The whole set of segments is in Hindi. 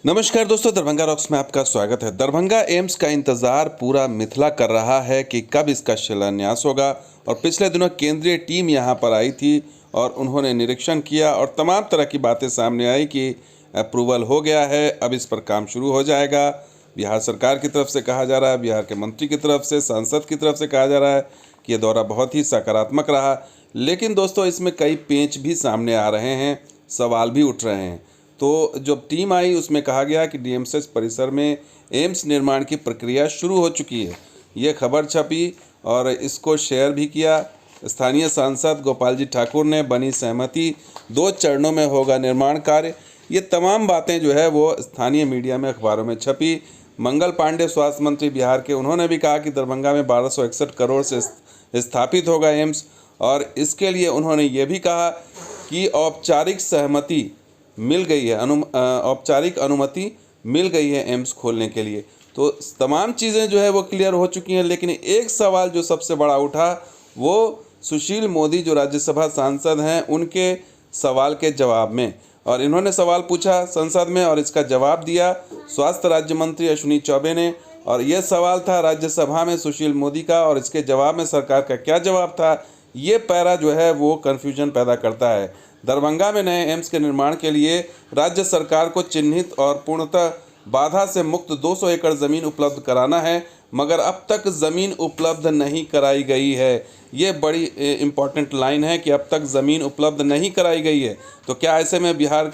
नमस्कार दोस्तों, दरभंगा रॉक्स में आपका स्वागत है। दरभंगा एम्स का इंतजार पूरा मिथिला कर रहा है कि कब इसका शिलान्यास होगा। और पिछले दिनों केंद्रीय टीम यहां पर आई थी और उन्होंने निरीक्षण किया और तमाम तरह की बातें सामने आई कि अप्रूवल हो गया है, अब इस पर काम शुरू हो जाएगा। बिहार सरकार की तरफ से कहा जा रहा है, बिहार के मंत्री की तरफ से, सांसद की तरफ से कहा जा रहा है कि ये दौरा बहुत ही सकारात्मक रहा। लेकिन दोस्तों, इसमें कई पेंच भी सामने आ रहे हैं, सवाल भी उठ रहे हैं। तो जब टीम आई उसमें कहा गया कि डीएमसीएच परिसर में एम्स निर्माण की प्रक्रिया शुरू हो चुकी है। ये खबर छपी और इसको शेयर भी किया। स्थानीय सांसद गोपाल जी ठाकुर ने बनी सहमति, 2 चरणों में होगा निर्माण कार्य। ये तमाम बातें जो है वो स्थानीय मीडिया में, अखबारों में छपी। मंगल पांडे स्वास्थ्य मंत्री बिहार के, उन्होंने भी कहा कि दरभंगा में 1261 करोड़ से स्थापित होगा एम्स। और इसके लिए उन्होंने ये भी कहा कि औपचारिक सहमति मिल गई है, औपचारिक अनुमति मिल गई है एम्स खोलने के लिए। तो तमाम चीज़ें जो है वो क्लियर हो चुकी हैं। लेकिन एक सवाल जो सबसे बड़ा उठा वो सुशील मोदी जो राज्यसभा सांसद हैं, उनके सवाल के जवाब में। और इन्होंने सवाल पूछा संसद में और इसका जवाब दिया स्वास्थ्य राज्य मंत्री अश्विनी चौबे ने। और यह सवाल था राज्यसभा में सुशील मोदी का, और इसके जवाब में सरकार का क्या जवाब था, ये पैरा जो है वो कन्फ्यूजन पैदा करता है। दरभंगा में नए एम्स के निर्माण के लिए राज्य सरकार को चिन्हित और पूर्णतः बाधा से मुक्त 200 एकड़ ज़मीन उपलब्ध कराना है, मगर अब तक ज़मीन उपलब्ध नहीं कराई गई है। ये बड़ी इम्पॉर्टेंट लाइन है कि अब तक ज़मीन उपलब्ध नहीं कराई गई है। तो क्या ऐसे में बिहार सरकार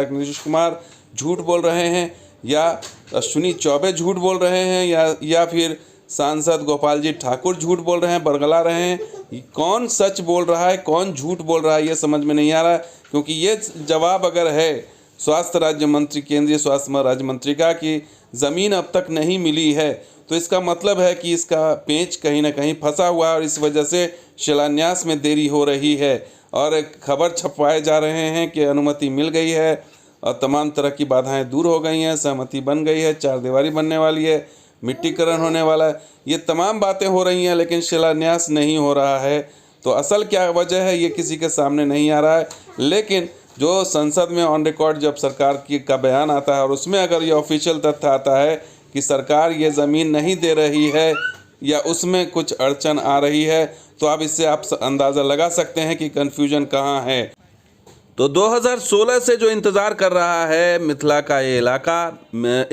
के नीतीश कुमार झूठ बोल रहे हैं, या अश्विनी चौबे झूठ बोल रहे हैं, या फिर सांसद गोपाल जी ठाकुर झूठ बोल रहे हैं, बरगला रहे हैं? कौन सच बोल रहा है, कौन झूठ बोल रहा है, ये समझ में नहीं आ रहा है। क्योंकि ये जवाब अगर है केंद्रीय स्वास्थ्य राज्य मंत्री का कि ज़मीन अब तक नहीं मिली है, तो इसका मतलब है कि इसका पेंच कहीं ना कहीं फंसा हुआ है और इस वजह से शिलान्यास में देरी हो रही है। और खबर छपवाए जा रहे हैं कि अनुमति मिल गई है और तमाम तरह की बाधाएं दूर हो गई हैं, सहमति बन गई है, 4 दीवारी बनने वाली है, मिट्टीकरण होने वाला है। ये तमाम बातें हो रही हैं, लेकिन शिलान्यास नहीं हो रहा है। तो असल क्या वजह है ये किसी के सामने नहीं आ रहा है। लेकिन जो संसद में ऑन रिकॉर्ड जब सरकार का बयान आता है और उसमें अगर ये ऑफिशियल तथ्य आता है कि सरकार ये ज़मीन नहीं दे रही है या उसमें कुछ अड़चन आ रही है, तो अब इससे आप अंदाज़ा लगा सकते हैं कि कन्फ्यूजन कहाँ है। तो 2016 से जो इंतज़ार कर रहा है मिथिला का ये इलाका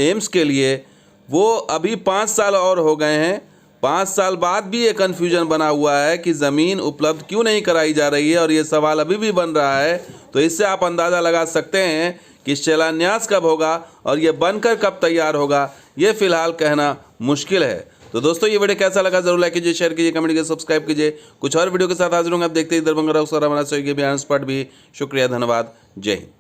एम्स के लिए, वो अभी 5 साल और हो गए हैं। 5 साल बाद भी ये कन्फ्यूजन बना हुआ है कि ज़मीन उपलब्ध क्यों नहीं कराई जा रही है, और ये सवाल अभी भी बन रहा है। तो इससे आप अंदाज़ा लगा सकते हैं कि शिलान्यास कब होगा और ये बनकर कब तैयार होगा, ये फ़िलहाल कहना मुश्किल है। तो दोस्तों, ये वीडियो कैसा लगा जरूर लाइक कीजिए, शेयर कीजिए, कमेंट कीजिए, सब्सक्राइब कीजिए। कुछ और वीडियो के साथ हाजिर होंगे। आप देखते ही दरभंगा रॉक्स और हमारा सहयोगी बिहार स्पॉट भी। शुक्रिया, धन्यवाद, जय हिंद।